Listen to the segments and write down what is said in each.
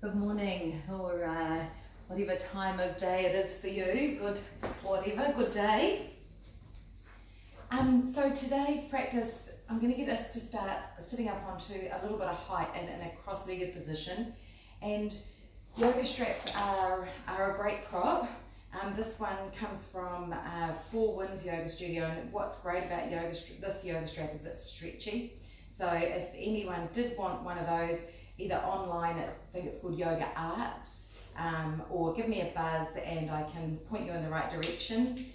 Good morning, or whatever time of day it is for you. Good day. So today's practice, I'm going to get us to start sitting up onto a little bit of height and in a cross-legged position. And yoga straps are a great prop. This one comes from Four Winds Yoga Studio, and what's great about this yoga strap is it's stretchy. So if anyone did want one of those, either online, I think it's called Yoga Arts, or give me a buzz and I can point you in the right direction.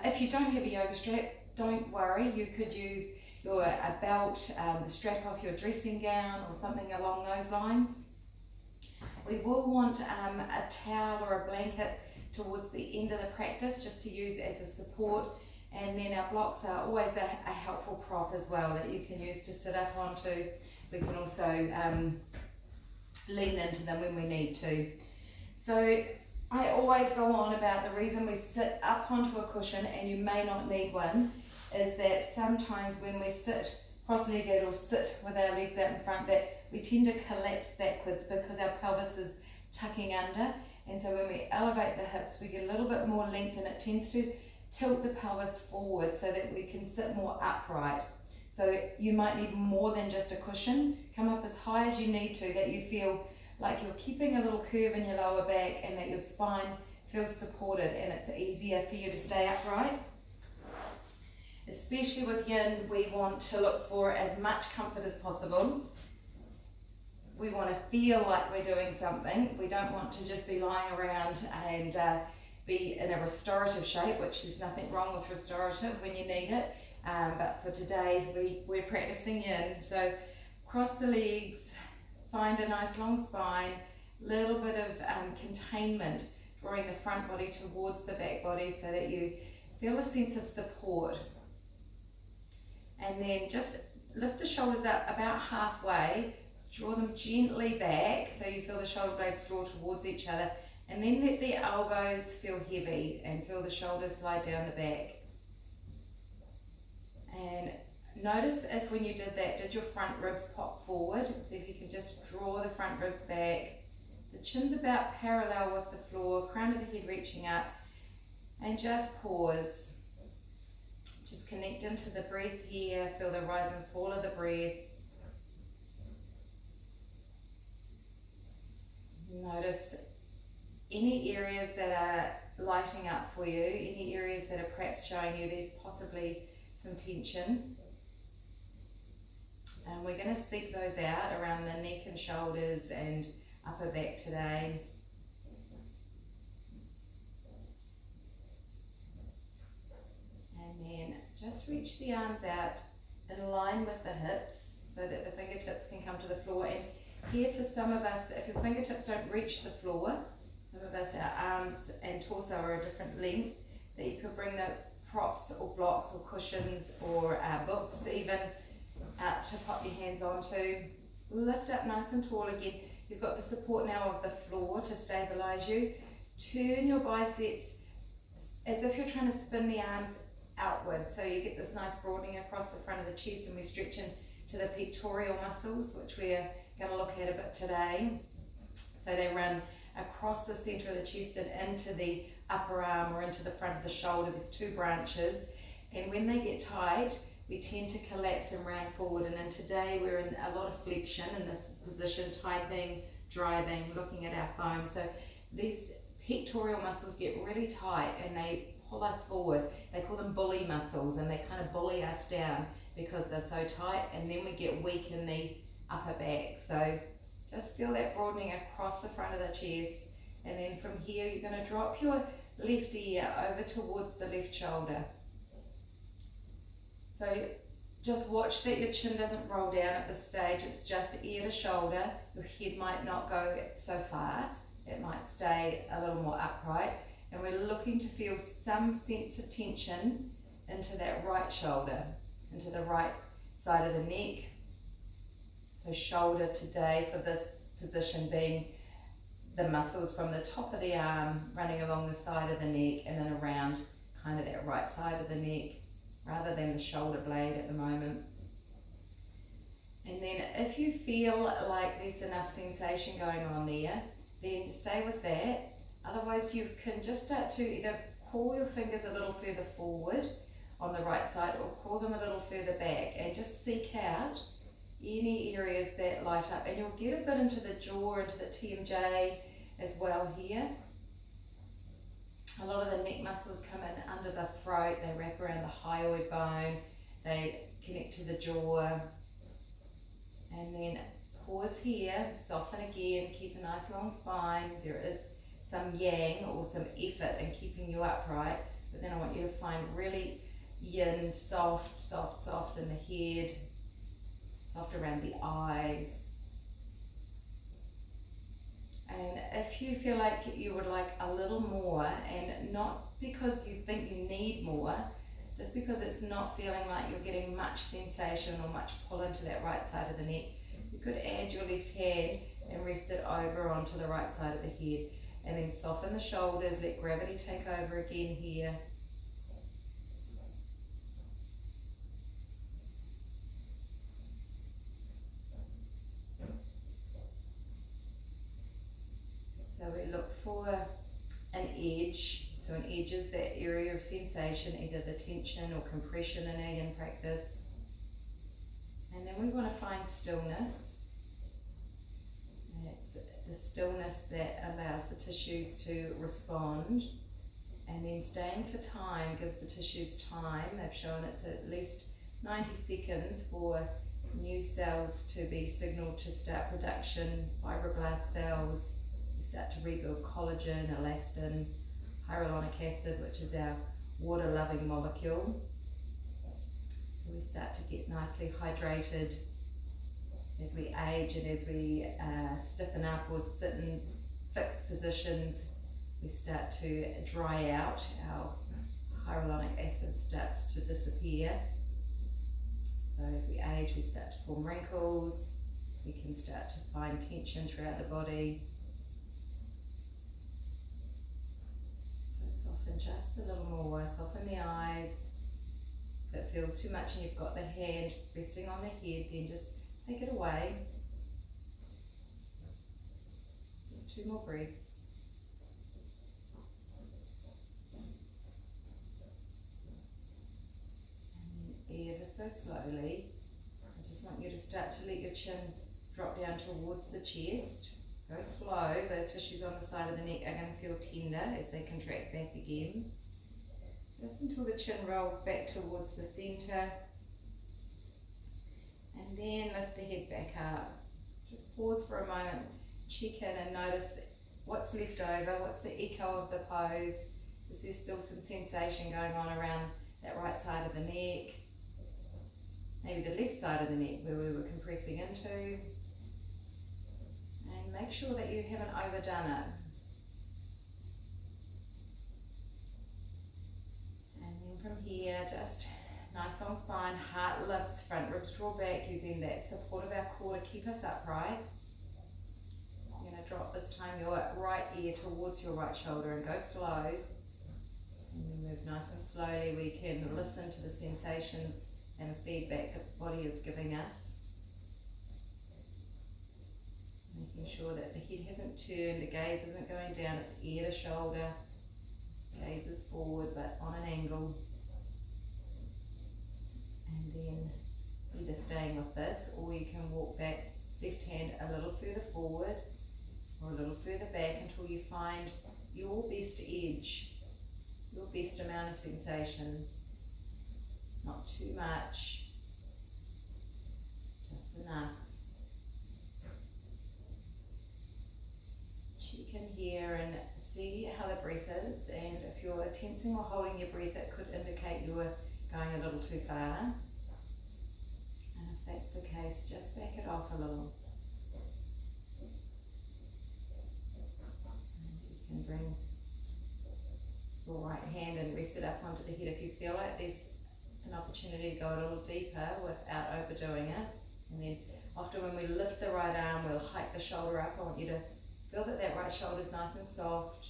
If you don't have a yoga strap, don't worry, you could use a belt, the strap off your dressing gown or something along those lines. We will want a towel or a blanket towards the end of the practice just to use as a support, and then our blocks are always a helpful prop as well that you can use to sit up onto. We can also lean into them when we need to. So I always go on about the reason we sit up onto a cushion, and you may not need one, is that sometimes when we sit cross-legged or sit with our legs out in front, that we tend to collapse backwards because our pelvis is tucking under, and so when we elevate the hips we get a little bit more length, and it tends to tilt the pelvis forward so that we can sit more upright. So you might need more than just a cushion. Come up as high as you need to, that you feel like you're keeping a little curve in your lower back and that your spine feels supported and it's easier for you to stay upright. Especially with yin, we want to look for as much comfort as possible. We want to feel like we're doing something. We don't want to just be lying around and be in a restorative shape, which there's nothing wrong with restorative when you need it. But for today, we're practicing yin. So cross the legs, find a nice long spine, little bit of containment, drawing the front body towards the back body so that you feel a sense of support. And then just lift the shoulders up about halfway, draw them gently back so you feel the shoulder blades draw towards each other, and then let the elbows feel heavy and feel the shoulders slide down the back. And notice if when you did that, did your front ribs pop forward? So if you can just draw the front ribs back, the chin's about parallel with the floor, crown of the head reaching up, and just pause. Just connect into the breath here, feel the rise and fall of the breath. Notice any areas that are lighting up for you, any areas that are perhaps showing you there's possibly some tension. And we're going to seek those out around the neck and shoulders and upper back today. And then just reach the arms out in line with the hips so that the fingertips can come to the floor. And here for some of us, if your fingertips don't reach the floor, some of us, our arms and torso are a different length, that you could bring the props or blocks or cushions or books even out to pop your hands onto. Lift up nice and tall again. You've got the support now of the floor to stabilize you. Turn your biceps as if you're trying to spin the arms outwards, so you get this nice broadening across the front of the chest, and we stretch into the pectoral muscles, which we're going to look at a bit today. So they run across the center of the chest and into the upper arm or into the front of the shoulder. There's two branches, and when they get tight we tend to collapse and round forward, and then today we're in a lot of flexion in this position, typing, driving, looking at our phone. So these pectoral muscles get really tight and they pull us forward. They call them bully muscles, and they kind of bully us down because they're so tight, and then we get weak in the upper back. So just feel that broadening across the front of the chest, and then from here you're going to drop your left ear over towards the left shoulder. So just watch that your chin doesn't roll down at this stage. It's just ear to shoulder. Your head might not go so far. It might stay a little more upright, and we're looking to feel some sense of tension into that right shoulder, into the right side of the neck. So shoulder today for this position being the muscles from the top of the arm running along the side of the neck and then around kind of that right side of the neck rather than the shoulder blade at the moment. And then if you feel like there's enough sensation going on there, then stay with that. Otherwise you can just start to either crawl your fingers a little further forward on the right side or crawl them a little further back, and just seek out any areas that light up. And you'll get a bit into the jaw, into the TMJ as well here. A lot of the neck muscles come in under the throat, they wrap around the hyoid bone, they connect to the jaw. And then pause here, soften again, keep a nice long spine. There is some yang or some effort in keeping you upright, but then I want you to find really yin, soft, soft, soft in the head, soft around the eyes. And if you feel like you would like a little more, and not because you think you need more, just because it's not feeling like you're getting much sensation or much pull into that right side of the neck, you could add your left hand and rest it over onto the right side of the head, and then soften the shoulders, let gravity take over again here. So we look for an edge. So an edge is that area of sensation, either the tension or compression in our yin practice. And then we want to find stillness. It's the stillness that allows the tissues to respond. And then staying for time gives the tissues time. They've shown it's at least 90 seconds for new cells to be signaled to start production, fibroblast cells. Start to rebuild collagen, elastin, hyaluronic acid, which is our water-loving molecule. So we start to get nicely hydrated as we age, and as we stiffen up or sit in fixed positions, we start to dry out. Our hyaluronic acid starts to disappear. So as we age, we start to form wrinkles. We can start to find tension throughout the body. Soften just a little more, soften the eyes. If it feels too much and you've got the hand resting on the head, then just take it away. Just 2 more breaths. And then ever so slowly, I just want you to start to let your chin drop down towards the chest. Go slow. Those tissues on the side of the neck are going to feel tender as they contract back again. Just until the chin rolls back towards the center. And then lift the head back up. Just pause for a moment, check in and notice what's left over, what's the echo of the pose. Is there still some sensation going on around that right side of the neck? Maybe the left side of the neck where we were compressing into. And make sure that you haven't overdone it. And then from here, just nice long spine, heart lifts, front ribs draw back, using that support of our core to keep us upright. You're going to drop this time your right ear towards your right shoulder and go slow. And we move nice and slowly. We can listen to the sensations and the feedback that the body is giving us. Making sure that the head hasn't turned, the gaze isn't going down, it's ear to shoulder. Gaze is forward but on an angle. And then either staying with this, or you can walk that left hand a little further forward or a little further back until you find your best edge, your best amount of sensation. Not too much, just enough. Check in here and see how the breath is, and if you're tensing or holding your breath, it could indicate you're going a little too far. And if that's the case, just back it off a little. And you can bring your right hand and rest it up onto the head if you feel like there's an opportunity to go a little deeper without overdoing it. And then often when we lift the right arm, we'll hike the shoulder up. I want you to feel that that right shoulder is nice and soft.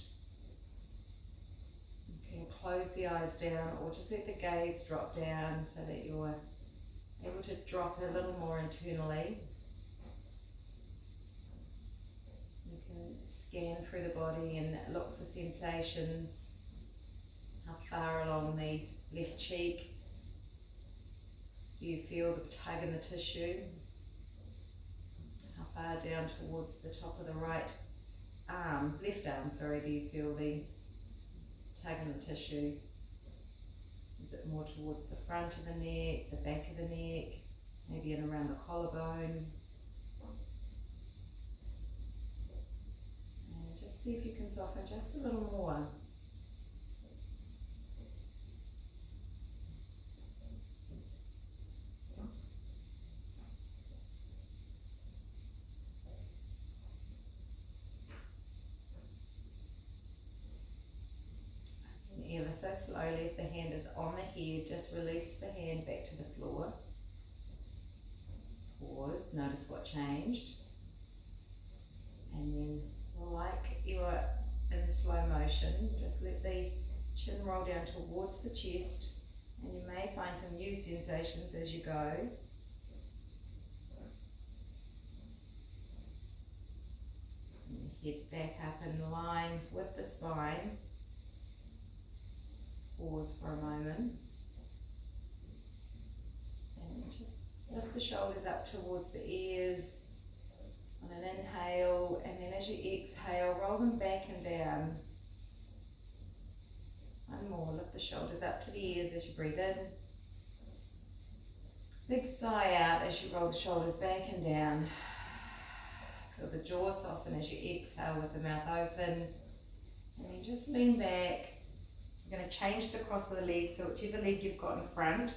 You can close the eyes down or just let the gaze drop down so that your able to drop a little more internally. You can scan through the body and look for sensations. How far along the left cheek do you feel the tug in the tissue? How far down towards the top of the right arm, left arm, sorry, do you feel the tug in the tissue? Is it more towards the front of the neck, the back of the neck, maybe in around the collarbone? And just see if you can soften just a little more. Ever so slowly, if the hand is on the head, just release the hand back to the floor. Pause, notice what changed. And then, like you're in slow motion, just let the chin roll down towards the chest, and you may find some new sensations as you go. And head back up in line with the spine. Pause for a moment. And just lift the shoulders up towards the ears on an inhale, and then as you exhale, roll them back and down. One more, lift the shoulders up to the ears as you breathe in. Big sigh out as you roll the shoulders back and down. Feel the jaw soften as you exhale with the mouth open. And then just lean back. You're going to change the cross of the legs, so whichever leg you've got in front,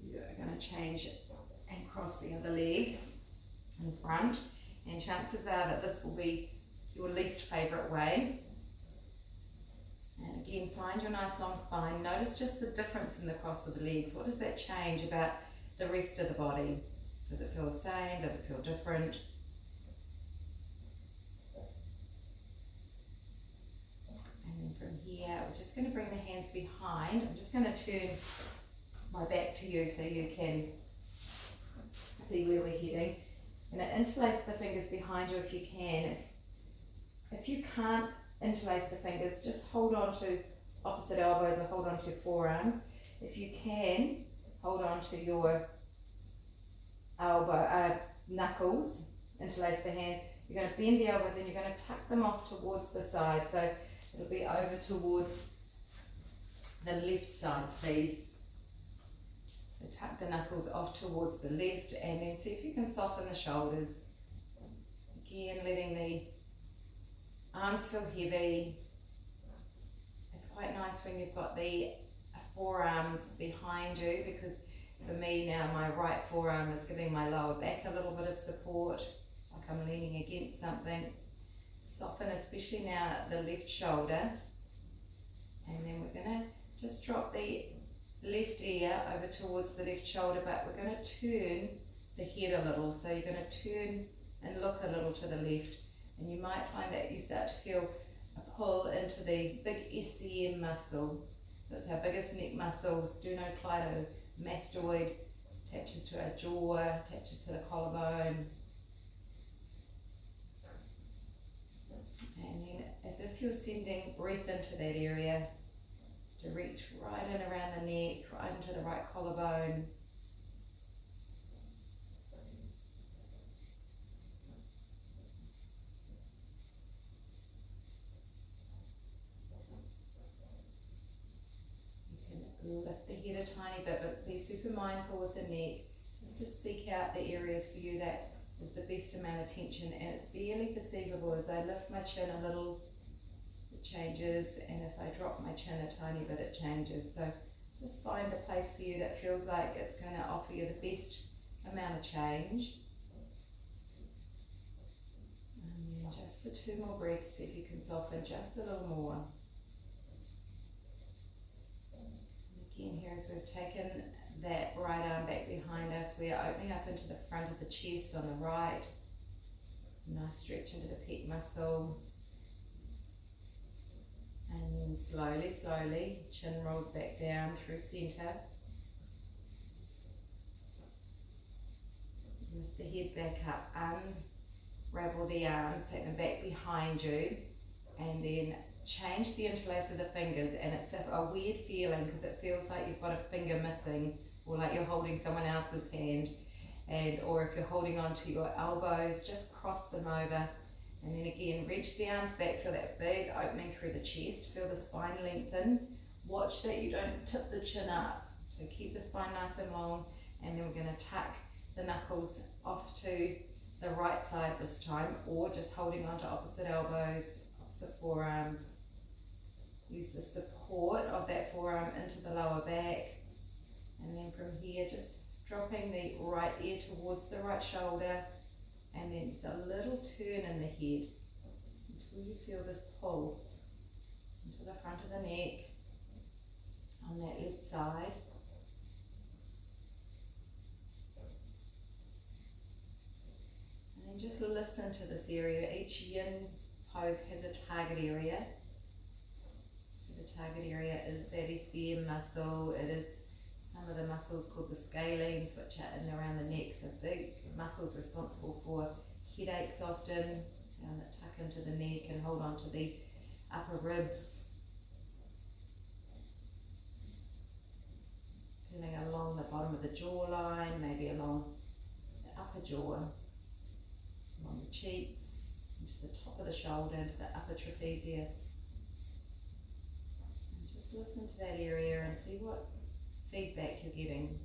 you're going to change and cross the other leg in front. And chances are that this will be your least favourite way. And again, find your nice long spine. Notice just the difference in the cross of the legs. What does that change about the rest of the body? Does it feel the same? Does it feel different? And then from here, we're just going to bring the hands behind. I'm just going to turn my back to you so you can see where we're heading. And interlace the fingers behind you if you can. If you can't interlace the fingers, just hold on to opposite elbows or hold on to your forearms. If you can, hold on to your knuckles, interlace the hands. You're going to bend the elbows and you're going to tuck them off towards the side. So it'll be over towards the left side, please. So tuck the knuckles off towards the left, and then see if you can soften the shoulders. Again, letting the arms feel heavy. It's quite nice when you've got the forearms behind you, because for me now my right forearm is giving my lower back a little bit of support. It's like I'm leaning against something. Soften, especially now the left shoulder. And then we're going to just drop the left ear over towards the left shoulder, but we're going to turn the head a little. So you're going to turn and look a little to the left, and you might find that you start to feel a pull into the big SCM muscle. So it's our biggest neck muscle, sternocleidomastoid, attaches to our jaw, attaches to the collarbone. And then as if you're sending breath into that area, to reach right in around the neck, right into the right collarbone. You can lift the head a tiny bit, but be super mindful with the neck, just to seek out the areas for you that is the best amount of tension, and it's barely perceivable. As I lift my chin a little, it changes, and if I drop my chin a tiny bit, it changes. So just find a place for you that feels like it's going to offer you the best amount of change. And then just for 2 more breaths, see if you can soften just a little more. And again, here as we've taken that right arm back behind us, we are opening up into the front of the chest on the right. Nice stretch into the pec muscle. And then slowly, slowly, chin rolls back down through center. Lift the head back up, unravel the arms, take them back behind you, and then change the interlace of the fingers. And it's a weird feeling because it feels like you've got a finger missing, or like you're holding someone else's hand. Or if you're holding onto your elbows, just cross them over. And then again, reach the arms back, feel that big opening through the chest, feel the spine lengthen. Watch that you don't tip the chin up. So keep the spine nice and long, and then we're going to tuck the knuckles off to the right side this time, or just holding onto opposite elbows, opposite forearms. Use the support of that forearm into the lower back, and then from here just dropping the right ear towards the right shoulder, and then it's a little turn in the head until you feel this pull into the front of the neck on that left side. And then just listen to this area. Each yin pose has a target area. So the target area is that SCM muscle. It is some of the muscles called the scalenes, which are in and around the neck. So big muscles responsible for headaches often, down that tuck into the neck and hold on to the upper ribs. Feeling along the bottom of the jawline, maybe along the upper jaw, along the cheeks, into the top of the shoulder, into the upper trapezius. And just listen to that area and see what feedback you're getting.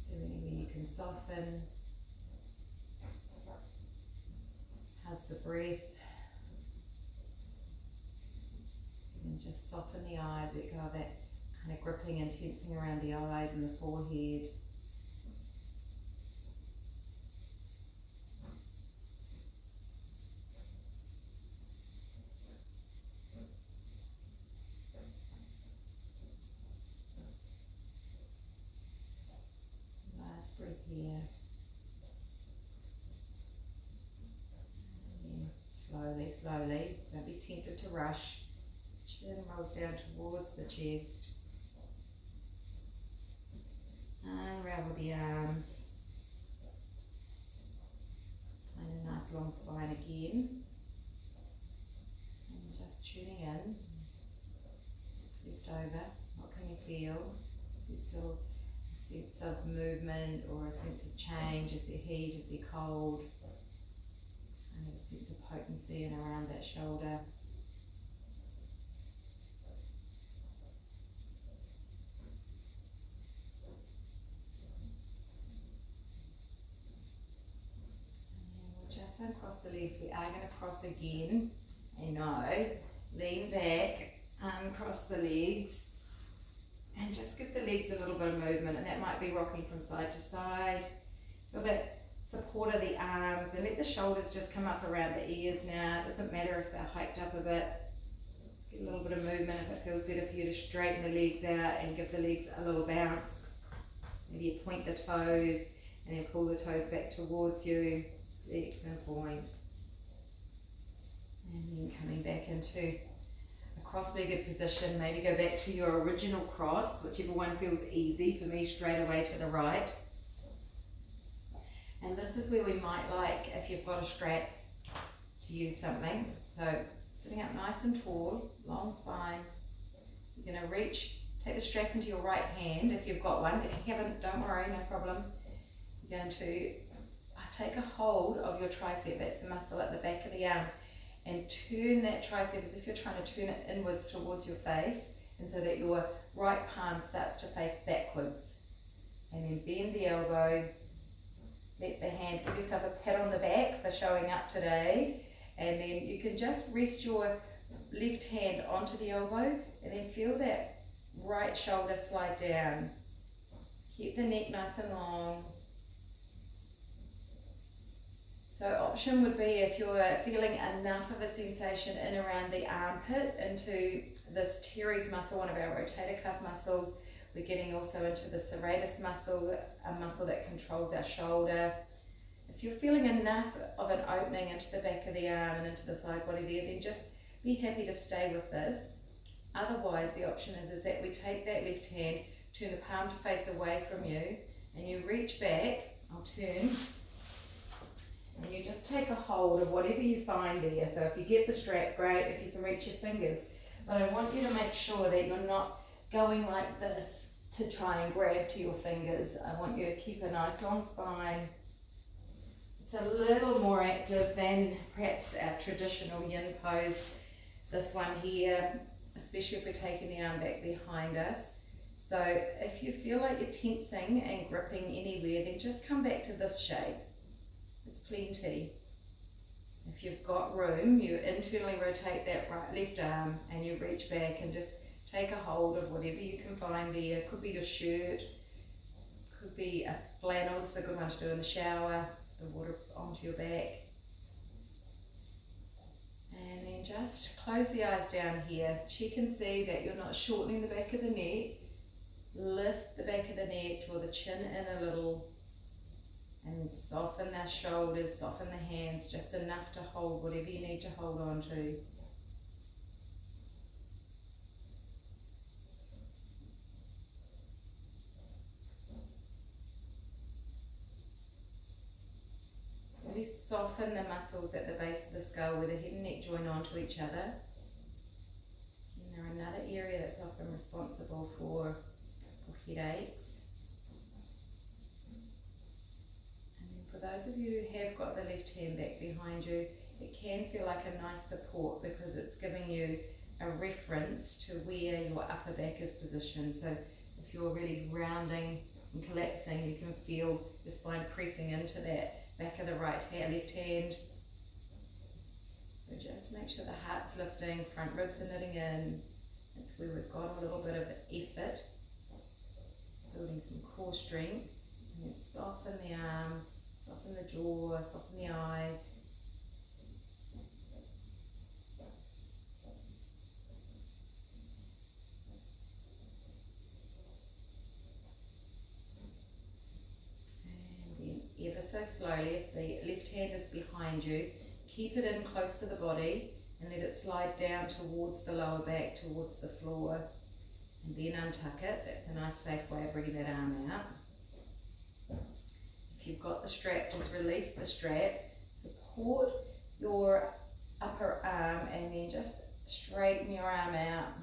Is there anywhere you can soften? How's the breath? And just soften the eyes, let go of that kind of gripping and tensing around the eyes and the forehead. Last breath here. And then slowly, slowly, don't be tempted to rush. Chin rolls down towards the chest. Unravel the arms. Find a nice long spine again. And just tuning in. What's left over? What can you feel? Is there still a sense of movement or a sense of change? Is there heat? Is there cold? Kind of a sense of potency in around that shoulder. Just uncross the legs. We are going to cross again. I know. Lean back, uncross the legs, and just give the legs a little bit of movement, and that might be rocking from side to side. Feel that support of the arms, and let the shoulders just come up around the ears now. It doesn't matter if they're hiked up a bit. Just get a little bit of movement if it feels better for you to straighten the legs out and give the legs a little bounce. Maybe you point the toes and then pull the toes back towards you. Legs and point. And then coming back into a cross-legged position. Maybe go back to your original cross, whichever one feels easy. For me, straight away to the right. And this is where we might like, if you've got a strap, to use something. So sitting up nice and tall, long spine. You're going to reach, take the strap into your right hand if you've got one. If you haven't, don't worry, no problem. You're going to take a hold of your tricep, that's the muscle at the back of the arm, and turn that tricep as if you're trying to turn it inwards towards your face, and so that your right palm starts to face backwards. And then bend the elbow, let the hand, give yourself a pat on the back for showing up today, and then you can just rest your left hand onto the elbow, and then feel that right shoulder slide down. Keep the neck nice and long. So option would be, if you're feeling enough of a sensation in around the armpit into this teres muscle, one of our rotator cuff muscles. We're getting also into the serratus muscle, a muscle that controls our shoulder. If you're feeling enough of an opening into the back of the arm and into the side body there, then just be happy to stay with this. Otherwise, the option is that we take that left hand, turn the palm to face away from you, and you reach back. I'll turn, and you just take a hold of whatever you find there. So if you get the strap, great, if you can reach your fingers. But I want you to make sure that you're not going like this to try and grab to your fingers. I want you to keep a nice long spine. It's a little more active than perhaps our traditional yin pose. This one here, especially if we're taking the arm back behind us. So if you feel like you're tensing and gripping anywhere, then just come back to this shape. It's plenty. If you've got room, you internally rotate that left arm and you reach back and just take a hold of whatever you can find there. It could be your shirt, could be a flannel. It's a good one to do in the shower, the water onto your back. And then just close the eyes down here. Check and see that you're not shortening the back of the neck. Lift the back of the neck, draw the chin in a little, and then soften the shoulders, soften the hands, just enough to hold whatever you need to hold on to. Really soften the muscles at the base of the skull where the head and neck join onto each other. And they're another area that's often responsible for headaches. And then for those of you who have got the left hand back behind you, it can feel like a nice support because it's giving you a reference to where your upper back is positioned. So if you're really rounding and collapsing, you can feel the spine pressing into that back of the left hand. So just make sure the heart's lifting, front ribs are knitting in. That's where we've got a little bit of effort, building some core strength. And then soften the arms, soften the jaw, soften the eyes. Ever so slowly, if the left hand is behind you, keep it in close to the body and let it slide down towards the lower back, towards the floor, and then untuck it. That's a nice safe way of bringing that arm out. If you've got the strap, just release the strap, support your upper arm, and then just straighten your arm out.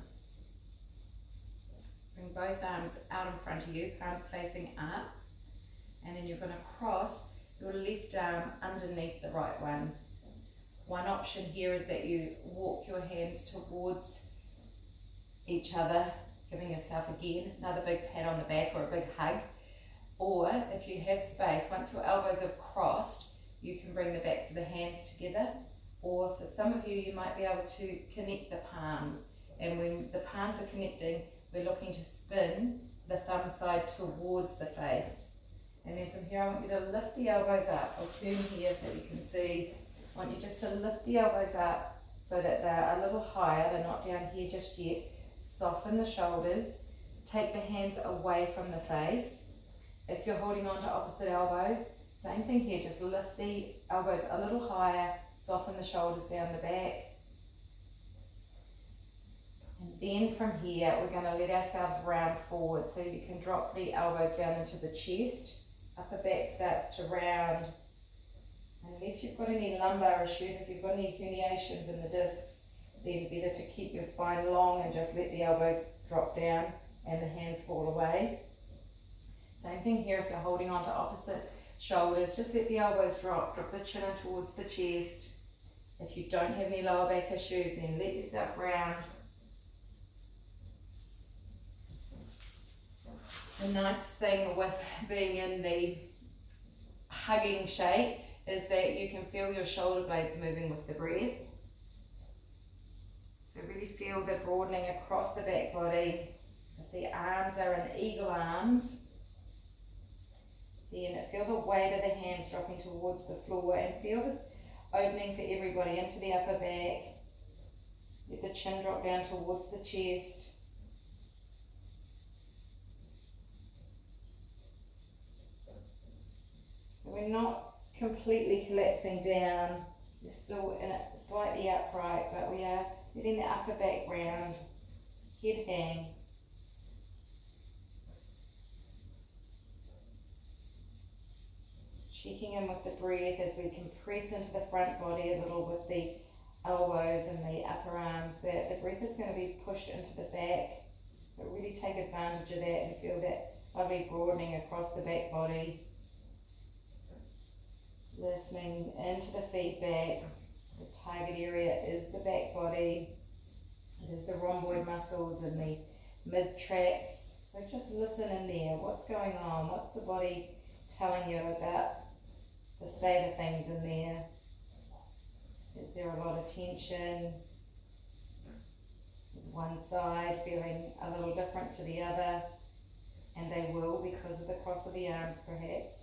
Bring both arms out in front of you, palms facing up. And then you're going to cross your left arm underneath the right one. One option here is that you walk your hands towards each other, giving yourself again another big pat on the back or a big hug. Or if you have space, once your elbows are crossed, you can bring the backs of the hands together. Or for some of you, you might be able to connect the palms. And when the palms are connecting, we're looking to spin the thumb side towards the face. And then from here, I want you to lift the elbows up. I'll turn here so you can see. I want you just to lift the elbows up so that they're a little higher. They're not down here just yet. Soften the shoulders. Take the hands away from the face. If you're holding on to opposite elbows, same thing here. Just lift the elbows a little higher. Soften the shoulders down the back. And then from here, we're going to let ourselves round forward. So you can drop the elbows down into the chest. Upper back starts to round. Unless you've got any lumbar issues, if you've got any herniations in the discs, then better to keep your spine long and just let the elbows drop down and the hands fall away. Same thing here if you're holding on to opposite shoulders, just let the elbows drop the chin in towards the chest. If you don't have any lower back issues, then let yourself round. The nice thing with being in the hugging shape is that you can feel your shoulder blades moving with the breath. So really feel the broadening across the back body. If the arms are in eagle arms, then feel the weight of the hands dropping towards the floor and feel this opening for everybody into the upper back. Let the chin drop down towards the chest. So we're not completely collapsing down, we're still in it slightly upright, but we are letting the upper back round, head hang. Checking in with the breath as we compress into the front body a little with the elbows and the upper arms. The breath is going to be pushed into the back. So really take advantage of that and feel that lovely broadening across the back body. Listening into the feedback. The target area is the back body. It is the rhomboid muscles and the mid-traps. So just listen in there. What's going on? What's the body telling you about the state of things in there? Is there a lot of tension? Is one side feeling a little different to the other? And they will, because of the cross of the arms perhaps.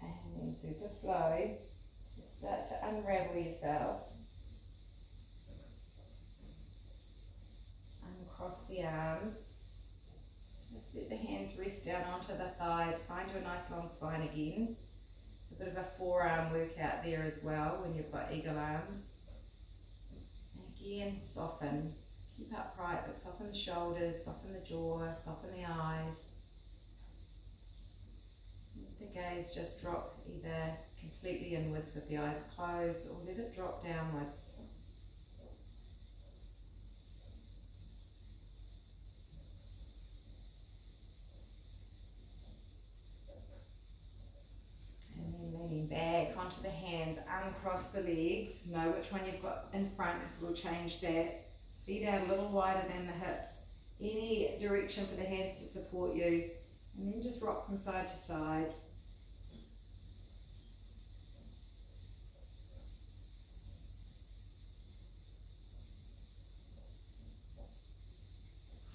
And then super slow, just start to unravel yourself. Uncross the arms. Just let the hands rest down onto the thighs. Find your nice long spine again. It's a bit of a forearm workout there as well when you've got eagle arms. And again, soften. Keep upright, but soften the shoulders, soften the jaw, soften the eyes. Let the gaze just drop either completely inwards with the eyes closed, or let it drop downwards. Leaning back onto the hands, uncross the legs, know which one you've got in front because we'll change that. Feet out a little wider than the hips, any direction for the hands to support you, and then just rock from side to side.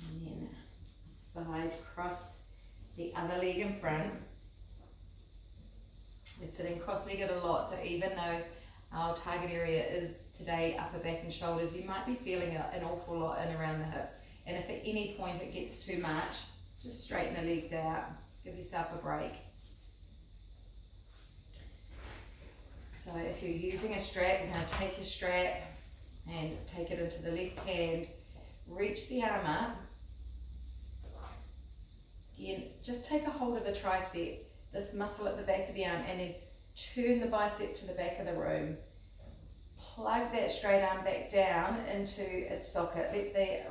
And then side, cross the other leg in front. We're sitting cross-legged a lot, so even though our target area is today upper back and shoulders, you might be feeling an awful lot in around the hips. And if at any point it gets too much, just straighten the legs out. Give yourself a break. So if you're using a strap, you're going to take your strap and take it into the left hand. Reach the arm up. Again, just take a hold of the tricep, this muscle at the back of the arm, and then turn the bicep to the back of the room. Plug that straight arm back down into its socket. Let the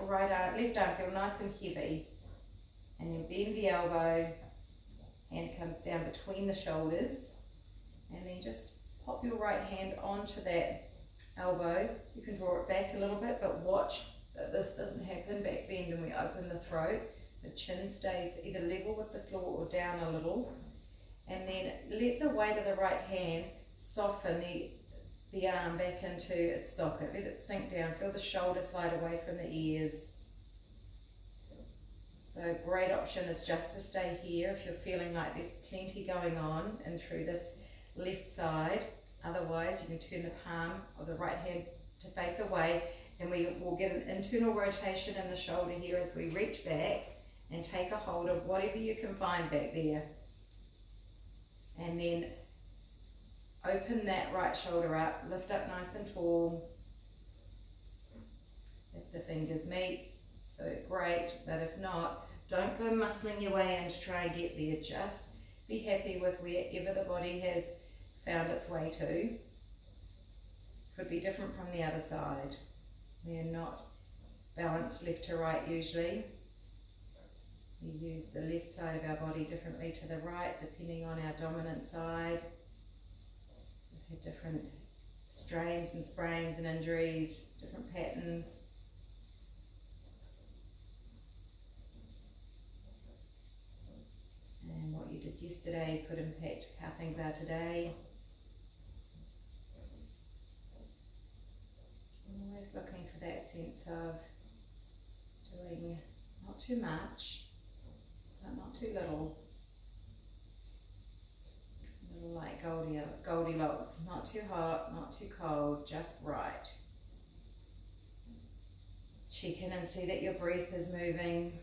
left arm feel nice and heavy. And then bend the elbow, hand comes down between the shoulders, and then just pop your right hand onto that elbow. You can draw it back a little bit, but watch that this doesn't happen. Back bend and we open the throat. So chin stays either level with the floor or down a little. And then let the weight of the right hand soften the arm back into its socket. Let it sink down. Feel the shoulder slide away from the ears. So great option is just to stay here if you're feeling like there's plenty going on and through this left side. Otherwise, you can turn the palm of the right hand to face away, and we will get an internal rotation in the shoulder here as we reach back and take a hold of whatever you can find back there. And then open that right shoulder up, lift up nice and tall. If the fingers meet, so great, but if not, don't go muscling your way in to try and get there. Just be happy with wherever the body has found its way to. Could be different from the other side. We are not balanced left to right usually. We use the left side of our body differently to the right, depending on our dominant side. We've had different strains and sprains and injuries, different patterns. And what you did yesterday could impact how things are today. Always looking for that sense of doing not too much, but not too little. A little like Goldilocks, not too hot, not too cold, just right. Check in and see that your breath is moving.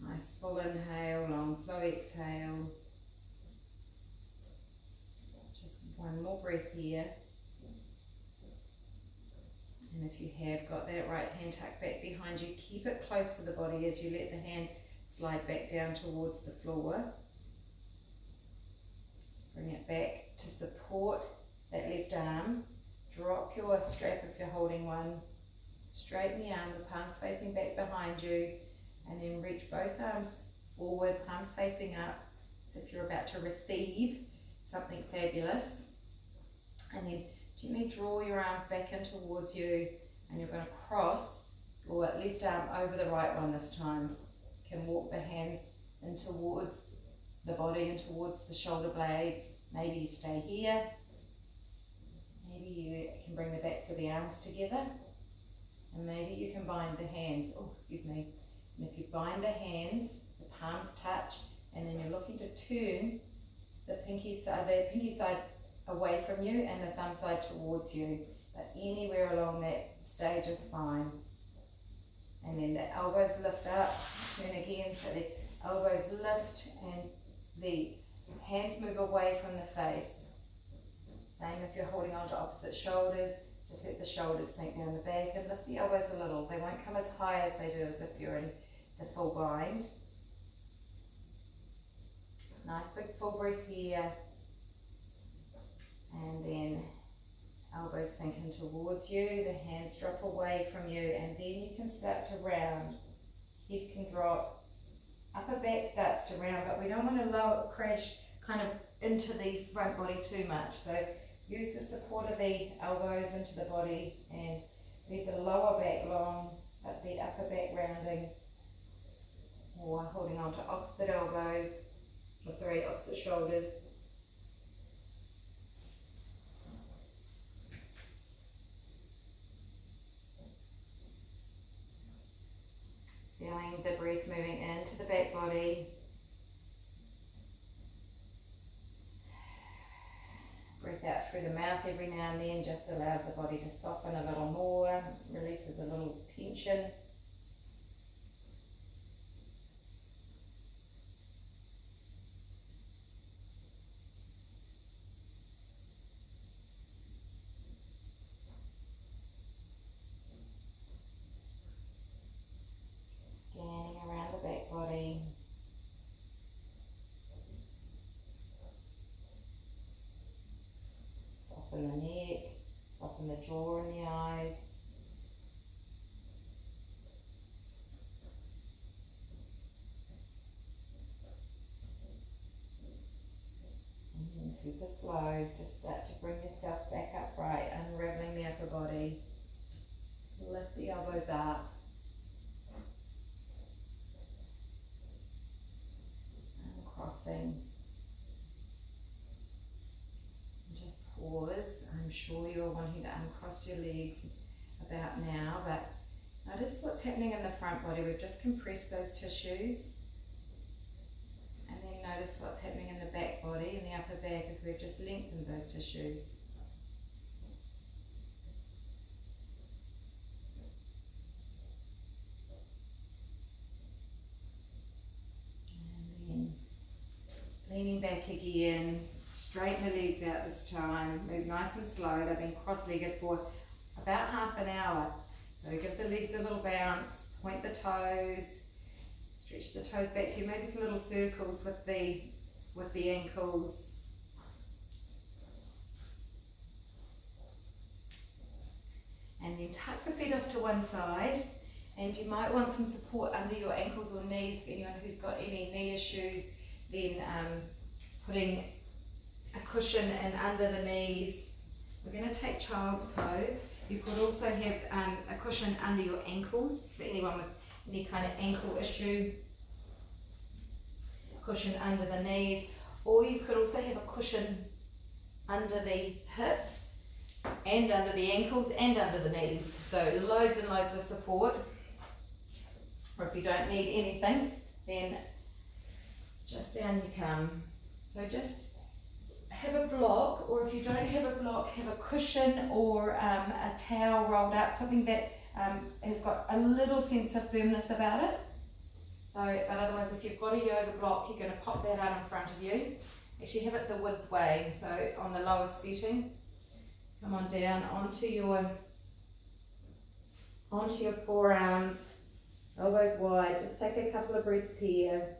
Nice full inhale, long slow exhale. Just one more breath here. And if you have got that right hand tucked back behind you, keep it close to the body as you let the hand slide back down towards the floor. Bring it back to support that left arm. Drop your strap if you're holding one. Straighten the arm, the palms facing back behind you, and then reach both arms forward, palms facing up, as if you're about to receive something fabulous. And then gently draw your arms back in towards you, and you're going to cross your left arm over the right one this time. You can walk the hands in towards the body and towards the shoulder blades. Maybe you stay here. Maybe you can bring the backs of the arms together. And maybe you can bind the hands. Oh, excuse me. And if you bind the hands, the palms touch, and then you're looking to turn the pinky side away from you and the thumb side towards you. But anywhere along that stage is fine. And then the elbows lift up, turn again, so the elbows lift and the hands move away from the face. Same if you're holding on to opposite shoulders, just let the shoulders sink down the back and lift the elbows a little. They won't come as high as they do as if you're in the full bind. Nice big full breath here. And then elbows sink in towards you, the hands drop away from you, and then you can start to round. Head can drop, upper back starts to round, but we don't want to crash kind of into the front body too much. So use the support of the elbows into the body and leave the lower back long, but the upper back rounding, or holding on to opposite elbows, opposite shoulders. Feeling the breath moving into the back body. Breath out through the mouth every now and then, just allows the body to soften a little more, releases a little tension. Scanning around the back body. Soften the neck, soften the jaw and the eyes. And then super slow, just start to bring yourself back upright, unraveling the upper body. Lift the elbows up. Uncrossing. Just pause. I'm sure you're wanting to uncross your legs about now, but notice what's happening in the front body. We've just compressed those tissues. And then notice what's happening in the back body and the upper back as we've just lengthened those tissues. And then leaning back again. Straighten the legs out this time. Move nice and slow. They've been cross-legged for about half an hour. So give the legs a little bounce. Point the toes. Stretch the toes back to you. Maybe some little circles with the ankles. And then tuck the feet off to one side. And you might want some support under your ankles or knees. For anyone who's got any knee issues, then putting a cushion in under the knees. We're going to take child's pose. You could also have a cushion under your ankles for anyone with any kind of ankle issue. Cushion under the knees, or you could also have a cushion under the hips and under the ankles and under the knees. So loads and loads of support. Or if you don't need anything, then just down you come. So just have a block, or if you don't have a block, have a cushion or a towel rolled up, something that has got a little sense of firmness about it. So, but otherwise, if you've got a yoga block, you're going to pop that out in front of you. Actually have it the width way, so on the lowest setting. Come on down onto your forearms, elbows wide. Just take a couple of breaths here.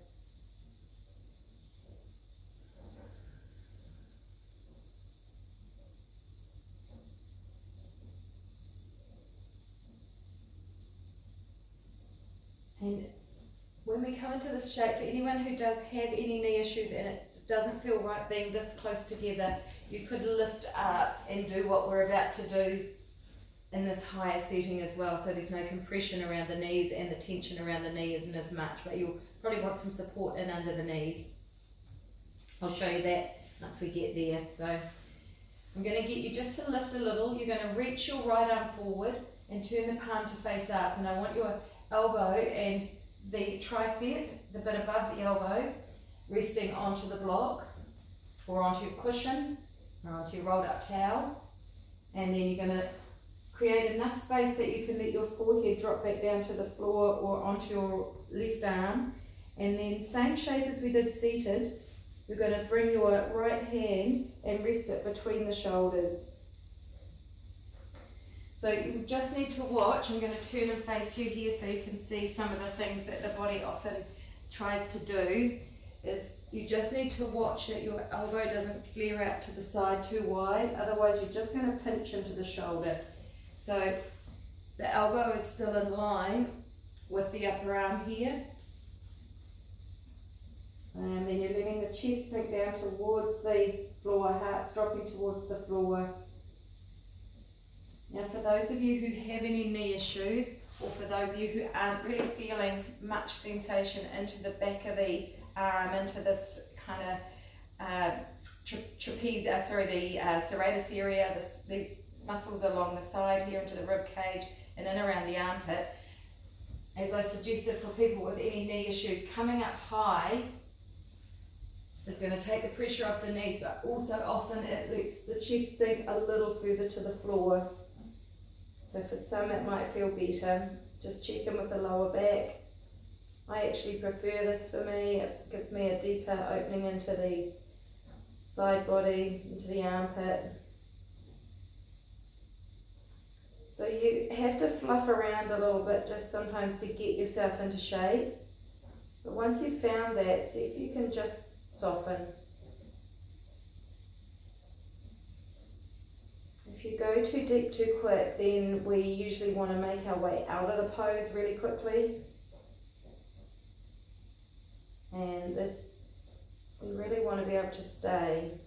And when we come into this shape, for anyone who does have any knee issues and it doesn't feel right being this close together, you could lift up and do what we're about to do in this higher setting as well. So there's no compression around the knees and the tension around the knee isn't as much, but you'll probably want some support in under the knees. I'll show you that once we get there. So I'm going to get you just to lift a little. You're going to reach your right arm forward and turn the palm to face up, and I want your elbow and the tricep, the bit above the elbow, resting onto the block or onto your cushion or onto your rolled up towel. And then you're going to create enough space that you can let your forehead drop back down to the floor or onto your left arm. And then same shape as we did seated, you're going to bring your right hand and rest it between the shoulders. So you just need to watch. I'm going to turn and face you here so you can see some of the things that the body often tries to do. Is you just need to watch that your elbow doesn't flare out to the side too wide, otherwise you're just going to pinch into the shoulder. So the elbow is still in line with the upper arm here. And then you're letting the chest sink down towards the floor, heart's dropping towards the floor. Now for those of you who have any knee issues, or for those of you who aren't really feeling much sensation into the back of the arm, into this kind of serratus area, these muscles along the side here into the rib cage and in around the armpit, as I suggested for people with any knee issues, coming up high is going to take the pressure off the knees, but also often it lets the chest sink a little further to the floor. So for some it might feel better. Just check in with the lower back. I actually prefer this for me. It gives me a deeper opening into the side body, into the armpit. So you have to fluff around a little bit just sometimes to get yourself into shape. But once you've found that, see if you can just soften. If you go too deep too quick, then we usually want to make our way out of the pose really quickly. And this, we really want to be able to stay.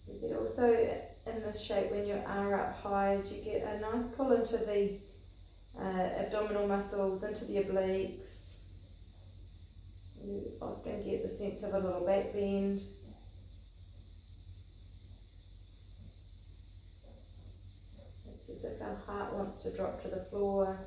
You get also in this shape when you are up high, as you get a nice pull into the abdominal muscles, into the obliques. You often get the sense of a little back bend. It's as if our heart wants to drop to the floor.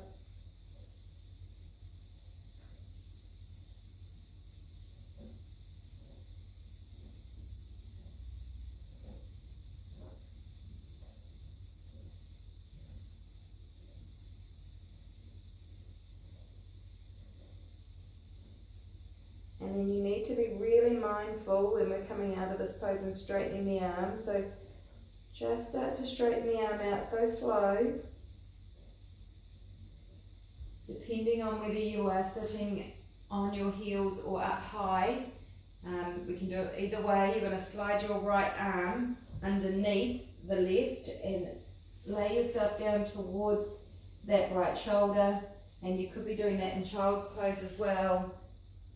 And then you need to be really mindful when we're coming out of this pose and straightening the arm. So just start to straighten the arm out, go slow. Depending on whether you are sitting on your heels or up high, we can do it either way. You're going to slide your right arm underneath the left and lay yourself down towards that right shoulder. And you could be doing that in child's pose as well.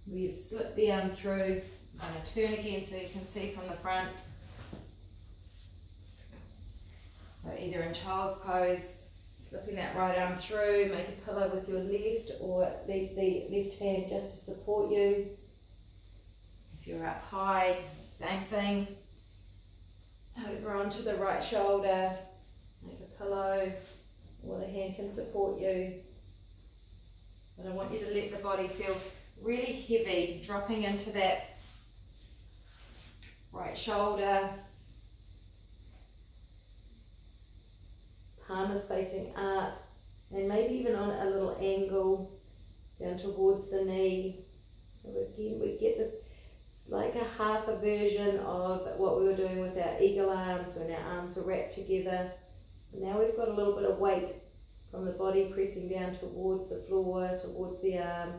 We've slipped the arm through. I'm going to turn again so you can see from the front. So either in child's pose, slipping that right arm through, make a pillow with your left, or leave the left hand just to support you. If you're up high, same thing. Over onto the right shoulder, make a pillow, or the hand can support you. But I want you to let the body feel really heavy, dropping into that right shoulder. Palm is facing up, and maybe even on a little angle. down towards the knee. So again, we get this, it's like a half a version of what we were doing with our eagle arms when our arms are wrapped together. Now we've got a little bit of weight from the body pressing down towards the floor, towards the arm.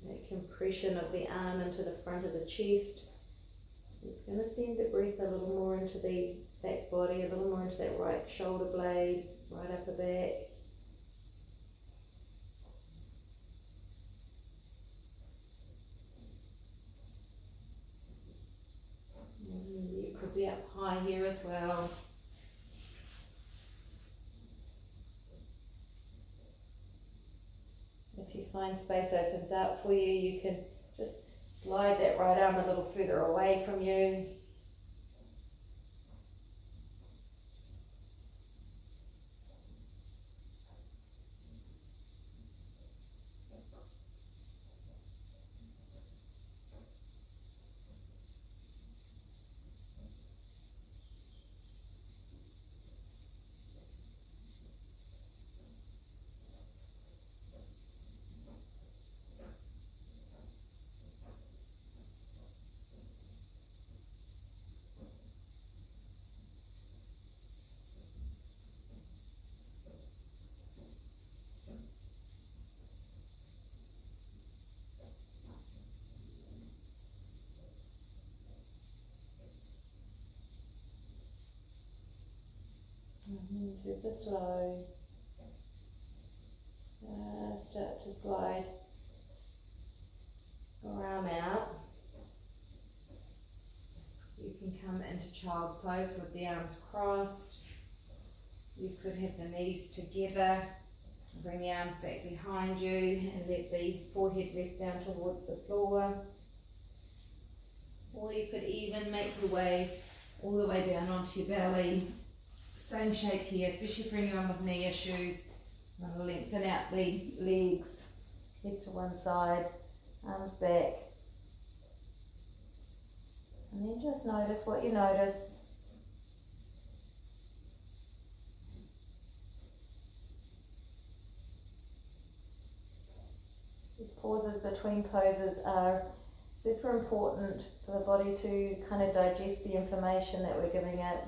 That compression of the arm into the front of the chest is going to send the breath a little more into the back body, a little more into that right shoulder blade, right upper back. You could be up high here as well. If you find space opens up for you, you can just slide that right arm a little further away from you. Super slow. Start to slide your arm out. You can come into child's pose with the arms crossed. You could have the knees together. Bring the arms back behind you and let the forehead rest down towards the floor. Or you could even make your way all the way down onto your belly. Same shape here, especially for anyone with knee issues. I'm going to lengthen out the legs, head to one side, arms back. And then just notice what you notice. These pauses between poses are super important for the body to kind of digest the information that we're giving it.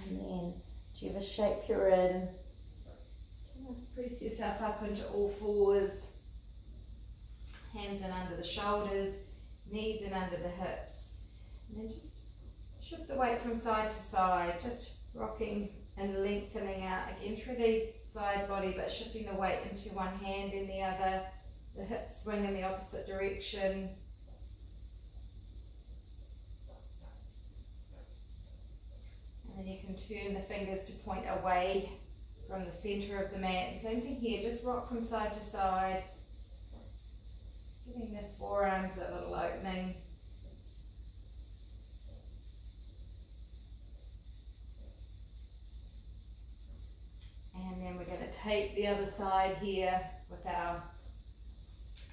And then, whichever shape you're in, just press yourself up into all fours, hands in under the shoulders, knees in under the hips, and then just shift the weight from side to side, just rocking and lengthening out again through the side body, but shifting the weight into one hand and the other, the hips swing in the opposite direction. And then you can turn the fingers to point away from the center of the mat. Same thing here, just rock from side to side, giving the forearms a little opening. And then we're going to take the other side here with our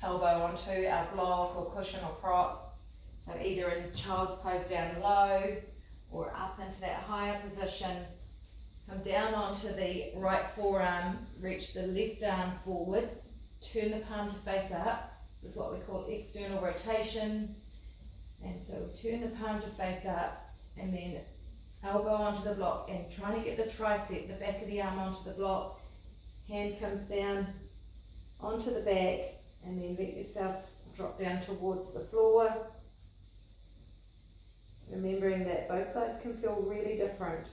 elbow onto our block or cushion or prop. So either in child's pose down low or up into that higher position. Come down onto the right forearm, reach the left arm forward, turn the palm to face up. This is what we call external rotation. And so turn the palm to face up and then elbow onto the block and trying to get the tricep, the back of the arm onto the block. Hand comes down onto the back and then let yourself drop down towards the floor. Remembering that both sides can feel really different.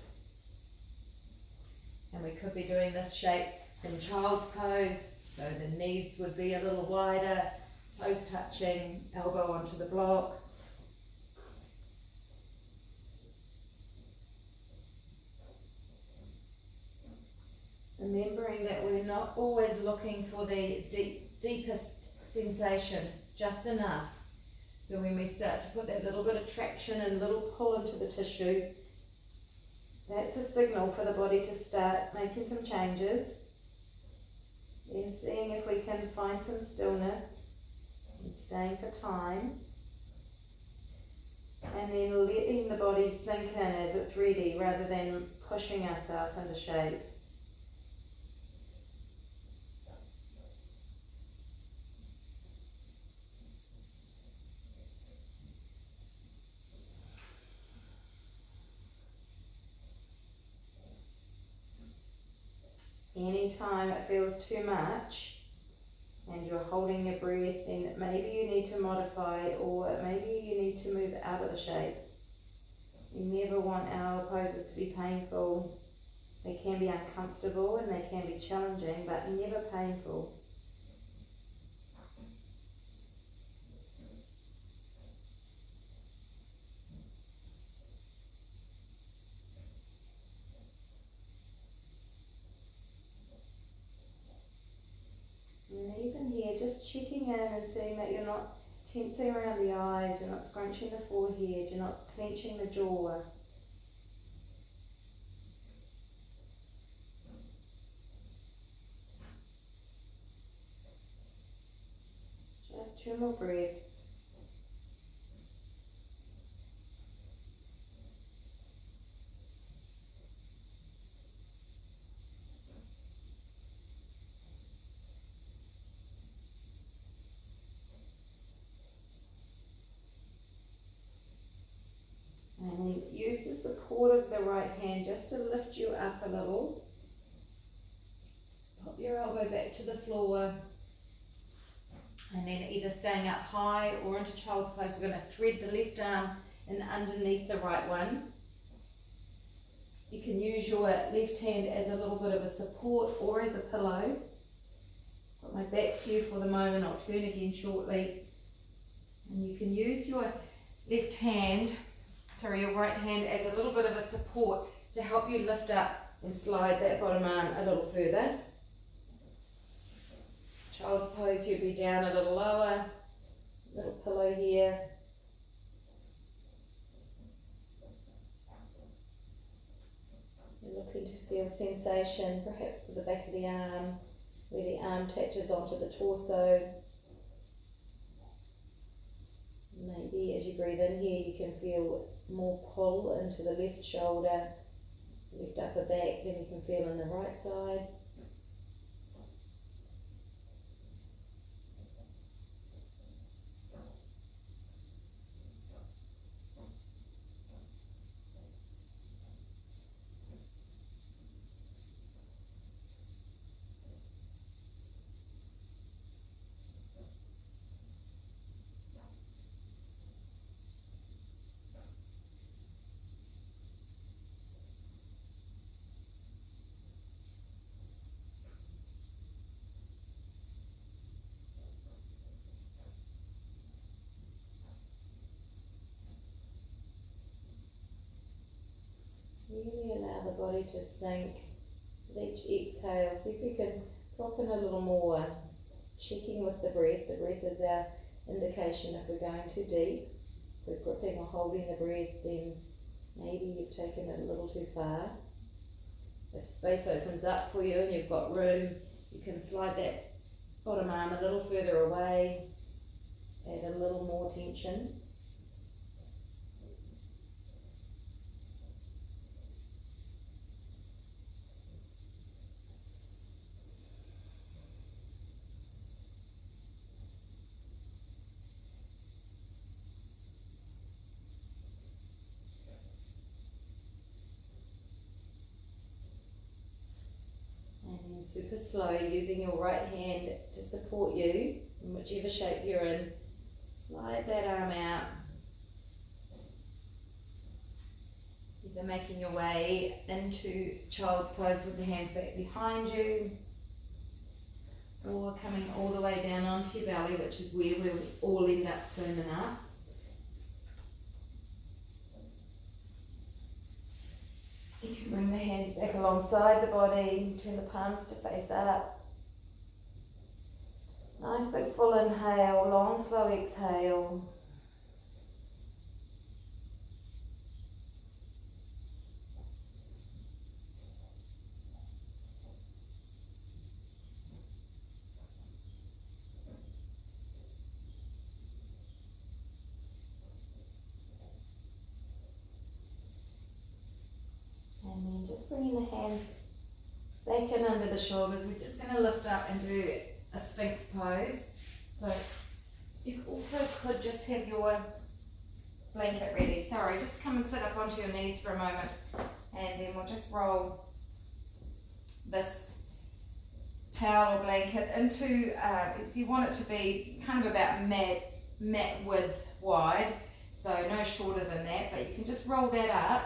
And we could be doing this shape in child's pose, so the knees would be a little wider, toes touching, elbow onto the block. not always looking for the deepest sensation, just enough. So when we start to put that little bit of traction and little pull into the tissue, that's a signal for the body to start making some changes. Then seeing if we can find some stillness and staying for time. And then letting the body sink in as it's ready rather than pushing ourselves into shape. Anytime it feels too much and you're holding your breath, then maybe you need to modify, or maybe you need to move out of the shape. We never want our poses to be painful. They can be uncomfortable and they can be challenging, but never painful. And even here, just checking in and seeing that you're not tensing around the eyes, you're not scrunching the forehead, you're not clenching the jaw. Just 2 more breaths. And then use the support of the right hand just to lift you up a little. Pop your elbow back to the floor. And then either staying up high or into child's pose, we're going to thread the left arm in underneath the right one. You can use your left hand as a little bit of a support or as a pillow. Put my back to you for the moment, I'll turn again shortly. And you can use your right hand as a little bit of a support to help you lift up and slide that bottom arm a little further. Child's pose, you'll be down a little lower, little pillow here. You're looking to feel sensation, perhaps to the back of the arm, where the arm touches onto the torso. Maybe as you breathe in here, you can feel more pull into the left shoulder, left upper back than you can feel on the right side. Really allow the body to sink with each exhale. See if we can drop in a little more, checking with the breath. The breath is our indication if we're going too deep. If we're gripping or holding the breath, then maybe you've taken it a little too far. If space opens up for you and you've got room, you can slide that bottom arm a little further away, add a little more tension. Super slow, using your right hand to support you in whichever shape you're in. Slide that arm out. Either making your way into child's pose with the hands back behind you, or coming all the way down onto your belly, which is where we'll all end up soon enough. You can bring the hands back alongside the body, turn the palms to face up. Nice big full inhale, long slow exhale. And then just bringing the hands back in under the shoulders. We're just going to lift up and do a Sphinx pose. So you also could just have your blanket ready. Sorry, just come and sit up onto your knees for a moment, and then we'll just roll this towel or blanket into, you want it to be kind of about mat width wide, so no shorter than that, but you can just roll that up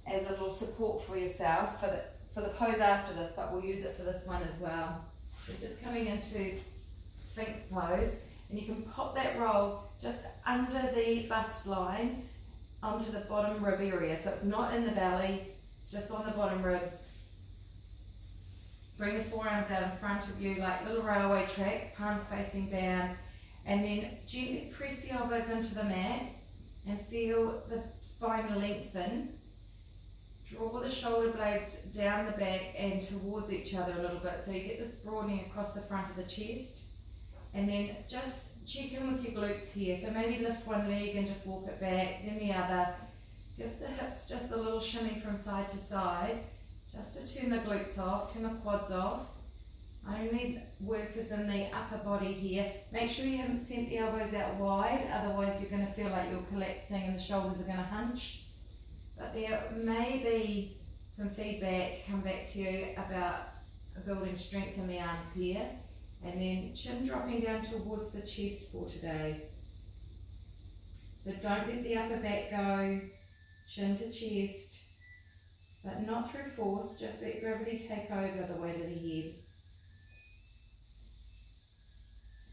as a little support for yourself for the pose after this, but we'll use it for this one as well. So just coming into Sphinx pose, and you can pop that roll just under the bust line onto the bottom rib area, so it's not in the belly, it's just on the bottom ribs. Bring the forearms out in front of you like little railway tracks, palms facing down, and then gently press the elbows into the mat and feel the spine lengthen. Draw the shoulder blades down the back and towards each other a little bit, so you get this broadening across the front of the chest. And then just check in with your glutes here, so maybe lift one leg and just walk it back, then the other. Give the hips just a little shimmy from side to side, just to turn the glutes off, turn the quads off. Only work is in the upper body here. Make sure you haven't sent the elbows out wide, otherwise you're going to feel like you're collapsing and the shoulders are going to hunch. But there may be some feedback come back to you about building strength in the arms here. And then chin dropping down towards the chest for today. So don't let the upper back go, chin to chest, but not through force, just let gravity take over the weight of the head.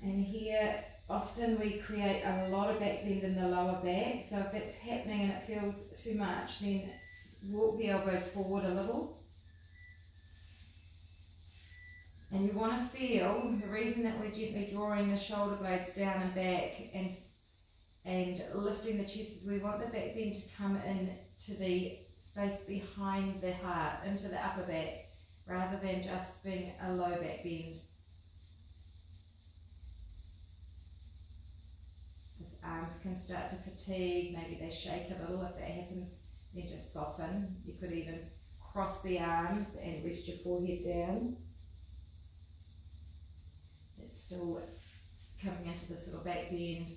And here, often we create a lot of back bend in the lower back, so if that's happening and it feels too much, then walk the elbows forward a little. And you want to feel, the reason that we're gently drawing the shoulder blades down and back and lifting the chest is we want the back bend to come in to the space behind the heart, into the upper back, rather than just being a low back bend. If arms can start to fatigue, maybe they shake a little. If that happens, then just soften. You could even cross the arms and rest your forehead down. It's still coming into this little back bend.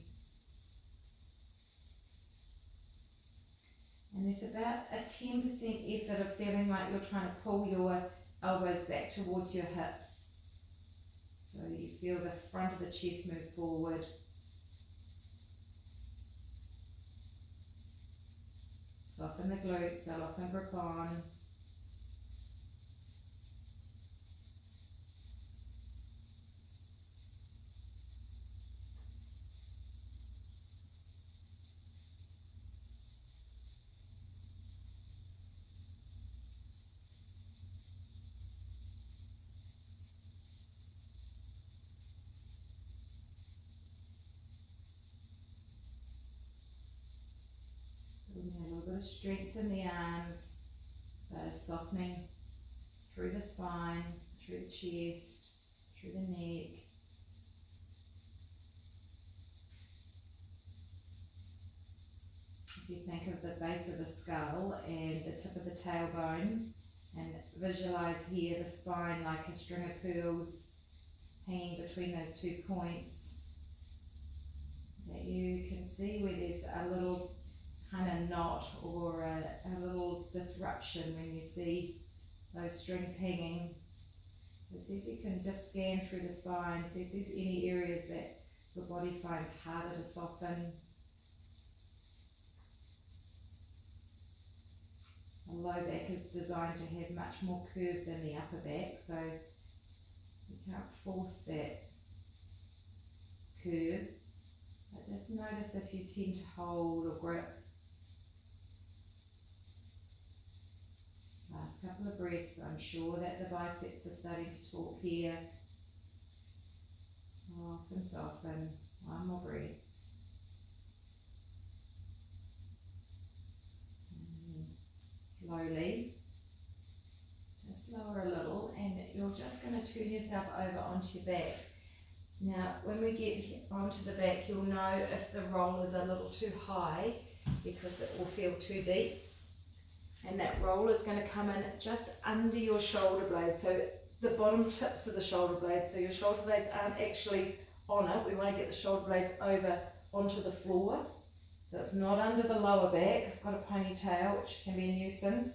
And there's about a 10% effort of feeling like you're trying to pull your elbows back towards your hips. So you feel the front of the chest move forward. Soften the glutes, they'll often grip on. A little bit of strength in the arms, softening through the spine, through the chest, through the neck. If you think of the base of the skull and the tip of the tailbone, and visualize here the spine like a string of pearls hanging between those 2 points, that you can see where there's a little kind of knot or a little disruption when you see those strings hanging. So see if you can just scan through the spine, see if there's any areas that your body finds harder to soften. The low back is designed to have much more curve than the upper back, so you can't force that curve, but just notice if you tend to hold or grip. Last couple of breaths. I'm sure that the biceps are starting to talk here. Soften, soften. One more breath. And slowly, just lower a little, and you're just going to turn yourself over onto your back. Now, when we get onto the back, you'll know if the roll is a little too high because it will feel too deep. And that roll is going to come in just under your shoulder blade, so the bottom tips of the shoulder blades, so your shoulder blades aren't actually on it. We want to get the shoulder blades over onto the floor, so it's not under the lower back. I've got a ponytail, which can be a nuisance.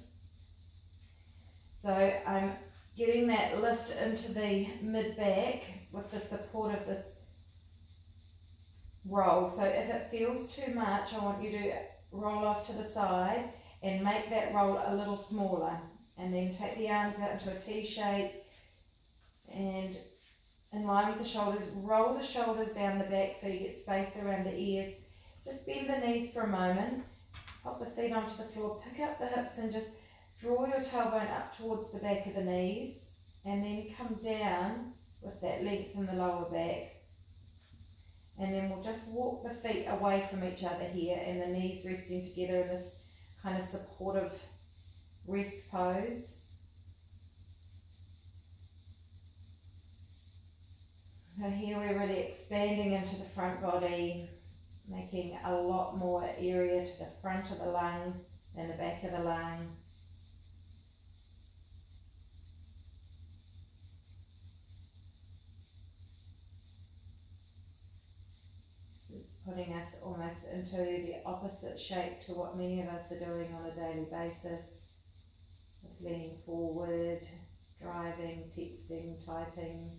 So I'm getting that lift into the mid-back with the support of this roll. So if it feels too much, I want you to roll off to the side and make that roll a little smaller, and then take the arms out into a T shape and in line with the shoulders, roll the shoulders down the back so you get space around the ears. Just bend the knees for a moment, pop the feet onto the floor, pick up the hips and just draw your tailbone up towards the back of the knees, and then come down with that length in the lower back. And then we'll just walk the feet away from each other here, and the knees resting together in this kind of supportive rest pose. So here we're really expanding into the front body, making a lot more area to the front of the lung than the back of the lung. This is putting us almost into the opposite shape to what many of us are doing on a daily basis, with leaning forward, driving, texting, typing.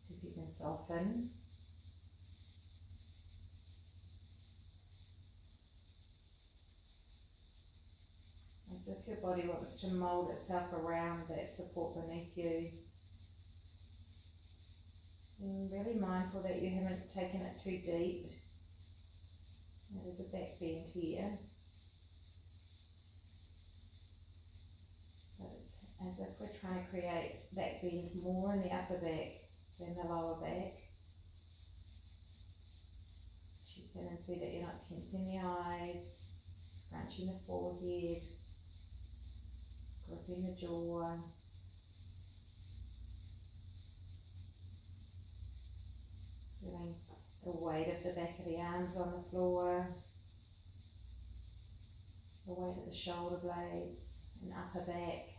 See if you can soften. As if your body wants to mould itself around that support beneath you. Being really mindful that you haven't taken it too deep. There's a back bend here. But it's as if we're trying to create back bend more in the upper back than the lower back. Check in and see that you're not tensing the eyes, scrunching the forehead, gripping the jaw. Feeling the weight of the back of the arms on the floor, the weight of the shoulder blades and upper back.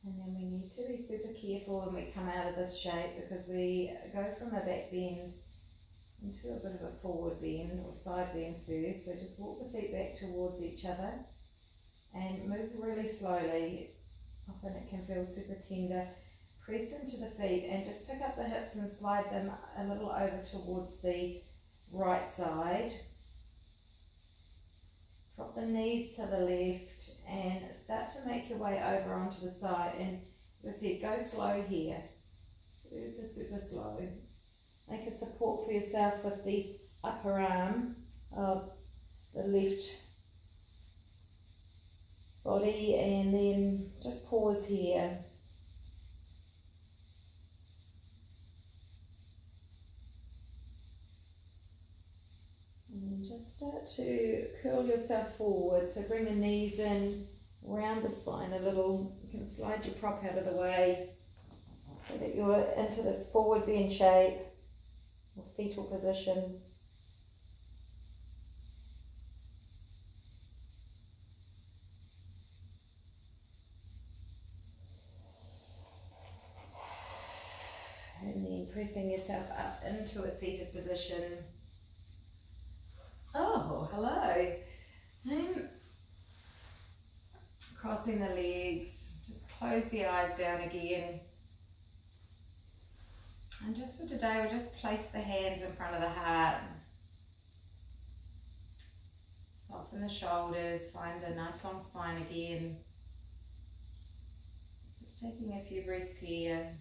And then we need to be super careful when we come out of this shape, because we go from a back bend into a bit of a forward bend or side bend first. So just walk the feet back towards each other and move really slowly. Often it can feel super tender. Press into the feet and just pick up the hips and slide them a little over towards the right side. Drop the knees to the left and start to make your way over onto the side. And as I said, go slow here. Super, super slow. Make a support for yourself with the upper arm of the left body, and then just pause here. And then just start to curl yourself forward. So bring the knees in, round the spine a little. You can slide your prop out of the way so that you're into this forward bend shape or fetal position. And then pressing yourself up into a seated position. Oh, hello. Crossing the legs, just close the eyes down again. And just for today, we'll just place the hands in front of the heart. Soften the shoulders, find a nice long spine again. Just taking a few breaths here.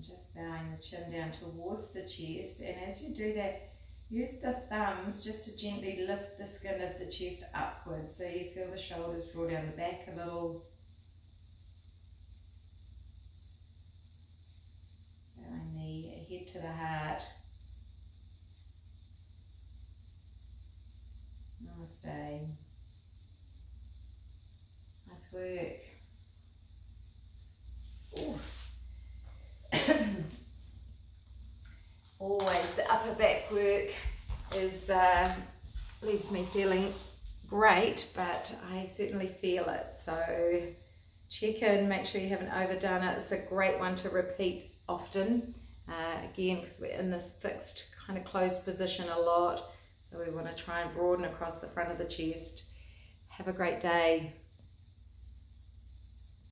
Just bowing the chin down towards the chest, and as you do that, use the thumbs just to gently lift the skin of the chest upwards, so you feel the shoulders draw down the back a little. Bowing the head to the heart. Namaste. Nice work. Ooh. Always the upper back work is leaves me feeling great, but I certainly feel it. So check in, make sure you haven't overdone it. It's a great one to repeat often, again, because we're in this fixed kind of closed position a lot. So we want to try and broaden across the front of the chest. Have a great day.